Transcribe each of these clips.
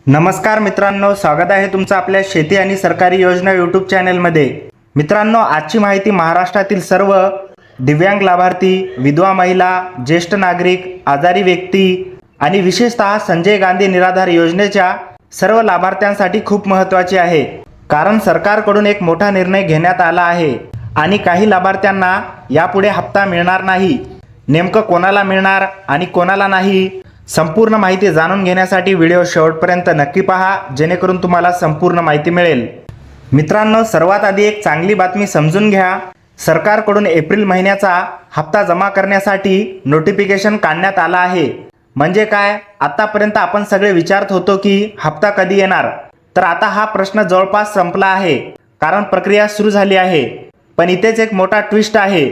नमस्कार मित्रांनो, स्वागत आहे तुमचं आपल्या शेती आणि सरकारी योजना यूट्यूब चॅनलमध्ये। मित्रांनो, आजची माहिती महाराष्ट्रातील सर्व दिव्यांग लाभार्थी, विधवा महिला, ज्येष्ठ नागरिक, आजारी व्यक्ती आणि विशेषतः संजय गांधी निराधार योजनेच्या सर्व लाभार्थ्यांसाठी खूप महत्त्वाची आहे। कारण सरकारकडून एक मोठा निर्णय घेण्यात आला आहे आणि काही लाभार्थ्यांना यापुढे हप्ता मिळणार नाही। नेमकं कोणाला मिळणार आणि कोणाला नाही, संपूर्ण माहिती जाणून घेण्यासाठी व्हिडिओ शेवटपर्यंत नक्की पहा, जेणेकरून तुम्हाला संपूर्ण माहिती मिळेल। मित्रांनो, सर्वात आधी एक चांगली बातमी समजून घ्या। सरकारकडून एप्रिल महिन्याचा हप्ता जमा करण्यासाठी नोटिफिकेशन काढण्यात आला आहे। म्हणजे काय, आतापर्यंत आपण सगळे विचारत होतो की हप्ता कधी येणार, तर आता हा प्रश्न जवळपास संपला आहे, कारण प्रक्रिया सुरू झाली आहे। पण इथेच एक मोठा ट्विस्ट आहे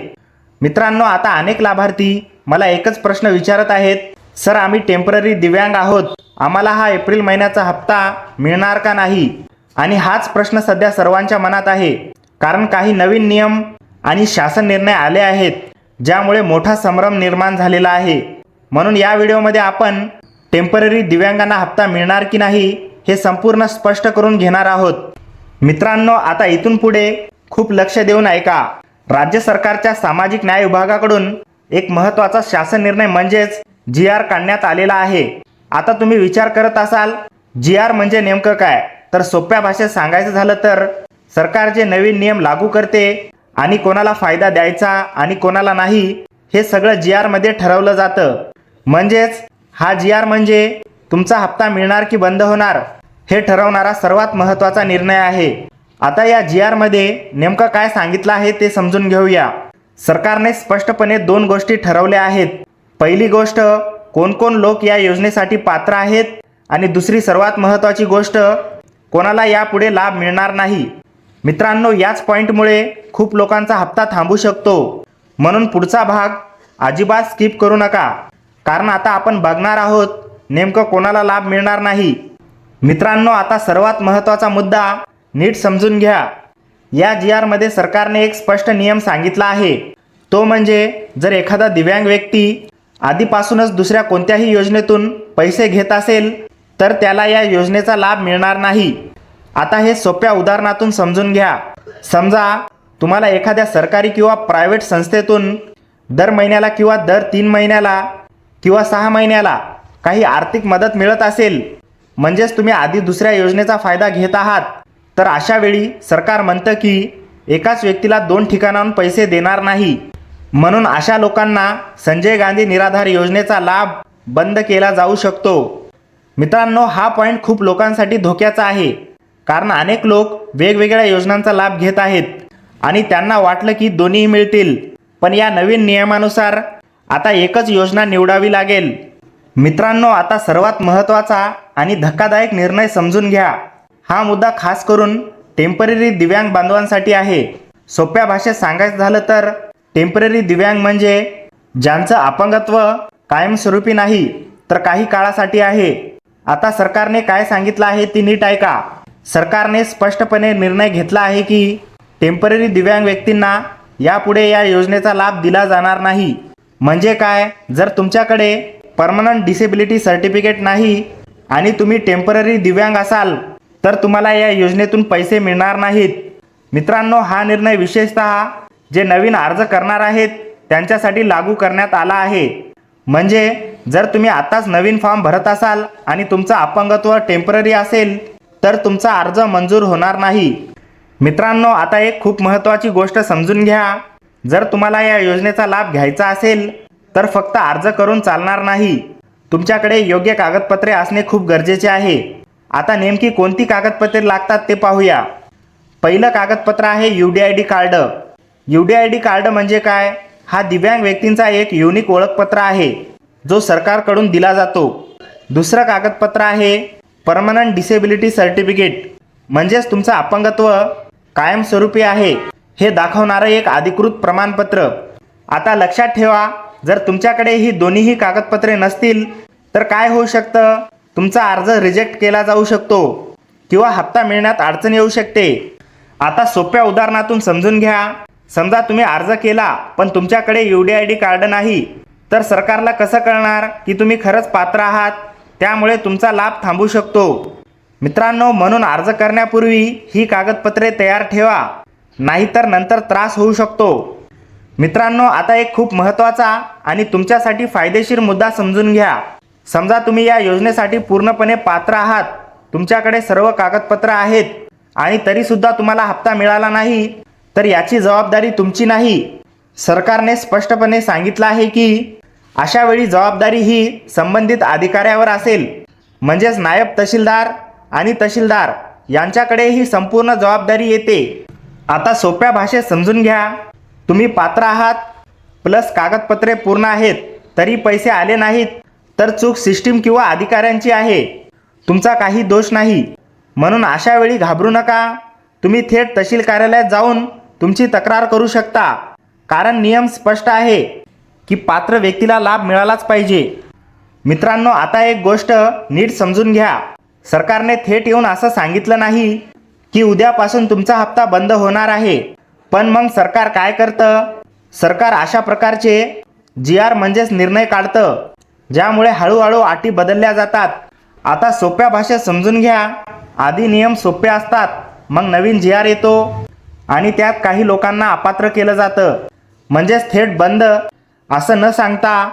मित्रांनो। आता अनेक लाभार्थी मला एकच प्रश्न विचारत आहेत, सर आम्ही टेम्पररी दिव्यांग आहोत, आम्हाला हा एप्रिल महिन्याचा हप्ता मिळणार का नाही? आणि हाच प्रश्न सध्या सर्वांच्या मनात आहे, कारण काही नवीन नियम आणि शासन निर्णय आले आहेत, ज्यामुळे मोठा संभ्रम निर्माण झालेला आहे। म्हणून या व्हिडिओमध्ये आपण टेम्पररी दिव्यांगांना हप्ता मिळणार की नाही हे संपूर्ण स्पष्ट करून घेणार आहोत। मित्रांनो, आता इथून पुढे खूप लक्ष देऊन ऐका। राज्य सरकारच्या सामाजिक न्याय विभागाकडून एक महत्त्वाचा शासन निर्णय म्हणजेच GR काढण्यात आलेला आहे। आता तुम्ही विचार करत असाल, GR म्हणजे नेमकं काय? तर सोप्या भाषेत सांगायचं झालं तर सरकार जे नवीन नियम लागू करते आणि कोणाला फायदा द्यायचा आणि कोणाला नाही, हे सगळं GR मध्ये ठरवलं जातं। म्हणजेच हा GR म्हणजे तुमचा हप्ता मिळणार की बंद होणार हे ठरवणारा सर्वात महत्त्वाचा निर्णय आहे। आता या GR मध्ये नेमकं काय सांगितलं आहे ते समजून घेऊया। सरकारने स्पष्टपणे दोन गोष्टी ठरवल्या आहेत। पहिली गोष्ट, कोण कोण लोक या योजनेसाठी पात्र आहेत, आणि दुसरी सर्वात महत्त्वाची गोष्ट, कोणाला यापुढे लाभ मिळणार नाही। मित्रांनो, याच पॉईंटमुळे खूप लोकांचा हप्ता थांबू शकतो। म्हणून पुढचा भाग अजिबात स्किप करू नका, कारण आता आपण बघणार आहोत नेमकं कोणाला लाभ मिळणार नाही। मित्रांनो, आता सर्वात महत्त्वाचा मुद्दा नीट समजून घ्या। या GR मध्ये सरकारने एक स्पष्ट नियम सांगितला आहे, तो म्हणजे जर एखादा दिव्यांग व्यक्ती आधीपासूनच दुसऱ्या कोणत्याही योजनेतून पैसे घेत असेल तर त्याला या योजनेचा लाभ मिळणार नाही। आता हे सोप्या उदाहरणातून समजून घ्या। समजा तुम्हाला एखाद्या सरकारी किंवा प्रायव्हेट संस्थेतून दर महिन्याला किंवा दर 3 महिन्याला किंवा 6 महिन्याला काही आर्थिक मदत मिळत असेल, म्हणजेच तुम्ही आधी दुसऱ्या योजनेचा फायदा घेत आहात, तर अशा वेळी सरकार म्हणतं की एकाच व्यक्तीला 2 ठिकाणांहून पैसे देणार नाही। म्हणून अशा लोकांना संजय गांधी निराधार योजनेचा लाभ बंद केला जाऊ शकतो। मित्रांनो, हा पॉईंट खूप लोकांसाठी धोक्याचा आहे, कारण अनेक लोक वेगवेगळ्या योजनांचा लाभ घेत आहेत आणि त्यांना वाटलं की दोन्ही मिळतील। पण या नवीन नियमानुसार आता एकच योजना निवडावी लागेल। मित्रांनो, आता सर्वात महत्त्वाचा आणि धक्कादायक निर्णय समजून घ्या। हा मुद्दा खास करून टेम्पररी दिव्यांग बांधवांसाठी आहे। सोप्या भाषेत सांगायचं झालं तर टेम्पररी दिव्यांग म्हणजे ज्यांचं अपंगत्व कायमस्वरूपी नाही तर काही काळासाठी आहे। आता सरकारने काय सांगितलं आहे ते नीट ऐका। सरकारने स्पष्टपणे निर्णय घेतला आहे की टेम्पररी दिव्यांग व्यक्तींना यापुढे या योजनेचा लाभ दिला जाणार नाही। म्हणजे काय, जर तुमच्याकडे परमनंट डिसेबिलिटी सर्टिफिकेट नाही आणि तुम्ही टेम्पररी दिव्यांग असाल तर तुम्हाला या योजनेतून पैसे मिळणार नाहीत। मित्रांनो, हा निर्णय विशेषतः जे नवीन अर्ज करणार आहेत त्यांच्यासाठी लागू करण्यात आला आहे। म्हणजे जर तुम्ही आताच नवीन फॉर्म भरत असाल आणि तुमचं अपंगत्व टेम्पररी असेल तर तुमचा अर्ज मंजूर होणार नाही। मित्रांनो, आता एक खूप महत्त्वाची गोष्ट समजून घ्या। जर तुम्हाला या योजनेचा लाभ घ्यायचा असेल तर फक्त अर्ज करून चालणार नाही, तुमच्याकडे योग्य कागदपत्रे असणे खूप गरजेचे आहे। आता नेमकी कोणती कागदपत्रे लागतात ते पाहूया। पहिलं कागदपत्र आहे UDID कार्ड। UDID कार्ड म्हणजे काय? हा दिव्यांग व्यक्तींचा एक युनिक ओळखपत्र आहे, जो सरकारकडून दिला जातो। दुसरं कागदपत्र आहे परमनंट डिसेबिलिटी सर्टिफिकेट, म्हणजेच तुमचं अपंगत्व कायमस्वरूपी आहे हे दाखवणारं एक अधिकृत प्रमाणपत्र। आता लक्षात ठेवा, जर तुमच्याकडे ही दोन्हीही कागदपत्रे नसतील तर काय होऊ शकतं, तुमचा अर्ज रिजेक्ट केला जाऊ शकतो किंवा हप्ता मिळण्यात अडचण येऊ शकते। आता सोप्या उदाहरणातून समजून घ्या। समजा तुम्ही अर्ज केला पण तुमच्याकडे UDID कार्ड नाही, तर सरकारला कसं कळणार की तुम्ही खरंच पात्र आहात? त्यामुळे तुमचा लाभ थांबू शकतो। मित्रांनो, म्हणून अर्ज करण्यापूर्वी ही कागदपत्रे तयार ठेवा, नाहीतर नंतर त्रास होऊ शकतो. मित्रांनो, आता एक खूप महत्त्वाचा आणि तुमच्यासाठी फायदेशीर मुद्दा समजून घ्या. समजा तुम्ही या योजनेसाठी पूर्णपणे पात्र आहात, तुमच्याकडे सर्व कागदपत्र आहेत आणि तरीसुद्धा तुम्हाला हप्ता मिळाला नाही, तर याची जबाबदारी तुमची नाही. सरकारने स्पष्टपणे सांगितलं आहे की अशा वेळी जबाबदारी ही संबंधित अधिकाऱ्यावर असेल, म्हणजेच नायब तहसीलदार आणि तहसीलदार यांच्याकडे ही संपूर्ण जबाबदारी येते. आता सोप्या भाषेत समजून घ्या. तुम्ही पात्र आहात प्लस कागदपत्रे पूर्ण आहेत, तरी पैसे आले नाहीत, तर चूक सिस्टीम किंवा अधिकाऱ्यांची आहे, तुमचा काही दोष नाही. म्हणून अशा वेळी घाबरू नका. तुम्ही थेट तहसील कार्यालयात जाऊन तुमची तक्रार करू शकता, कारण नियम स्पष्ट आहे की पात्र व्यक्तीला लाभ मिळालाच पाहिजे. मित्रांनो, आता एक गोष्ट नीट समजून घ्या. सरकारने थेट येऊन असं सांगितलं नाही की उद्यापासून तुमचा हप्ता बंद होणार आहे. पण मग सरकार काय करतं? सरकार अशा प्रकारचे GR म्हणजेच निर्णय काढतं, ज्यामुळे हळूहळू अटी बदलल्या जातात. आता सोप्या भाषेत समजून घ्या. आधी नियम सोपे असतात, मग नवीन GR येतो आणि त्यात काही लोकांना अपात्र केलं जातं. म्हणजेच थेट बंद असं न सांगता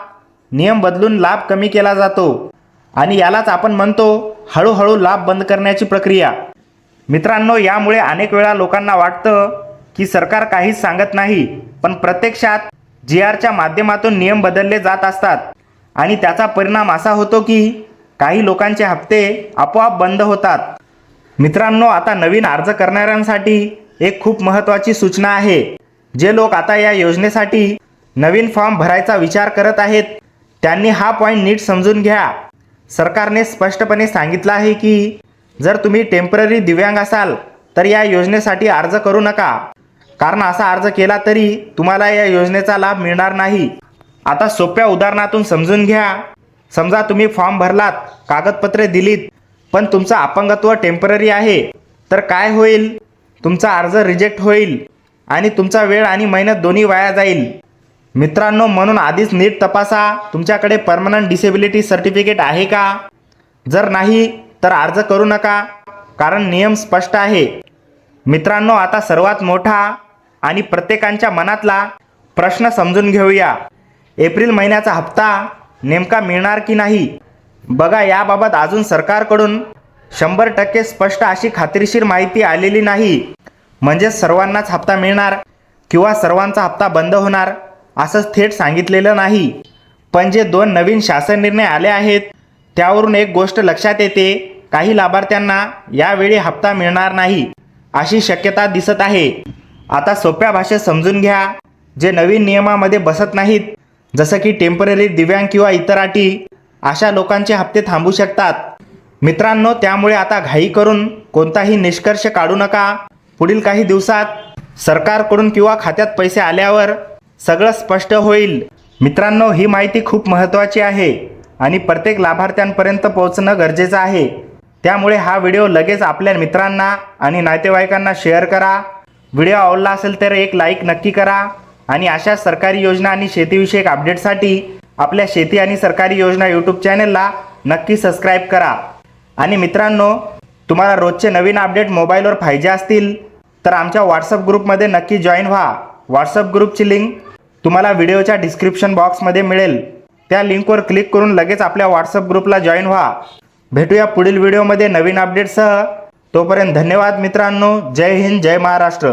नियम बदलून लाभ कमी केला जातो आणि यालाच आपण म्हणतो हळूहळू लाभ बंद करण्याची प्रक्रिया. मित्रांनो, यामुळे अनेक वेळा लोकांना वाटतं की सरकार काहीच सांगत नाही, पण प्रत्यक्षात GRच्या माध्यमातून नियम बदलले जात असतात आणि त्याचा परिणाम असा होतो की काही लोकांचे हप्ते आपोआप बंद होतात. मित्रांनो, आता नवीन अर्ज करणाऱ्यांसाठी एक खूप महत्त्वाची सूचना आहे. जे लोक आता या योजनेसाठी नवीन फॉर्म भरायचा विचार करत आहेत, त्यांनी हा पॉईंट नीट समजून घ्या. सरकारने स्पष्टपणे सांगितलं आहे की जर तुम्ही टेम्पररी दिव्यांग असाल तर या योजनेसाठी अर्ज करू नका, कारण असा अर्ज केला तरी तुम्हाला या योजनेचा लाभ मिळणार नाही. आता सोप्या उदाहरणातून समजून घ्या. समजा तुम्ही फॉर्म भरलात, कागदपत्रे दिलीत, पण तुमचं अपंगत्व टेम्पररी आहे, तर काय होईल? तुमचा अर्ज रिजेक्ट होईल आणि तुमचा वेळ आणि मेहनत दोन्ही वाया जाईल. मित्रांनो, म्हणून आधीच नीट तपासा तुमच्याकडे परमनंट डिसेबिलिटी सर्टिफिकेट आहे का. जर नाही तर अर्ज करू नका, कारण नियम स्पष्ट आहे. मित्रांनो, आता सर्वात मोठा आणि प्रत्येकाच्या मनातला प्रश्न समजून घेऊया. एप्रिल महिन्याचा हप्ता नेमका मिळणार की नाही? बघा, याबाबत अजून सरकारकडून 100% स्पष्ट अशी खात्रीशीर माहिती आलेली नाही. म्हणजे सर्वांनाच हप्ता मिळणार किंवा सर्वांचा हप्ता बंद होणार असंच थेट सांगितलेलं नाही. पण जे 2 नवीन शासन निर्णय आले आहेत त्यावरून एक गोष्ट लक्षात येते, काही लाभार्थ्यांना यावेळी हप्ता मिळणार नाही अशी शक्यता दिसत आहे. आता सोप्या भाषेत समजून घ्या. जे नवीन नियमामध्ये बसत नाहीत, जसं की टेम्पररी दिव्यांग किंवा इतर अटी, अशा लोकांचे हप्ते थांबू शकतात. मित्रांनो, त्यामुळे आता घाई करून कोणताही निष्कर्ष काढू नका. पुढील काही दिवसात सरकारकडून किंवा खात्यात पैसे आल्यावर सगळं स्पष्ट होईल. मित्रांनो, ही माहिती खूप महत्त्वाची आहे आणि प्रत्येक लाभार्थ्यांपर्यंत पोहोचणं गरजेचं आहे. त्यामुळे हा व्हिडिओ लगेच आपल्या मित्रांना आणि नातेवाईकांना शेअर करा. व्हिडिओ आवडला असेल तर एक लाईक नक्की करा आणि अशा सरकारी योजना आणि शेतीविषयक अपडेटसाठी आपल्या शेती आणि सरकारी योजना यूट्यूब चॅनलला नक्की सबस्क्राईब करा. आणि मित्रांनो, तुम्हाला रोजचे नवीन अपडेट मोबाईलवर पाहिजे असतील तर आमच्या व्हॉट्सअप ग्रुपमध्ये नक्की जॉईन व्हा. व्हॉट्सअप ग्रुपची लिंक तुम्हाला व्हिडिओच्या डिस्क्रिप्शन बॉक्समध्ये मिळेल. त्या लिंकवर क्लिक करून लगेच आपल्या व्हॉट्सअप ग्रुपला जॉईन व्हा. भेटूया पुढील व्हिडिओमध्ये नवीन अपडेटसह. तोपर्यंत धन्यवाद मित्रांनो. जय हिंद, जय महाराष्ट्र.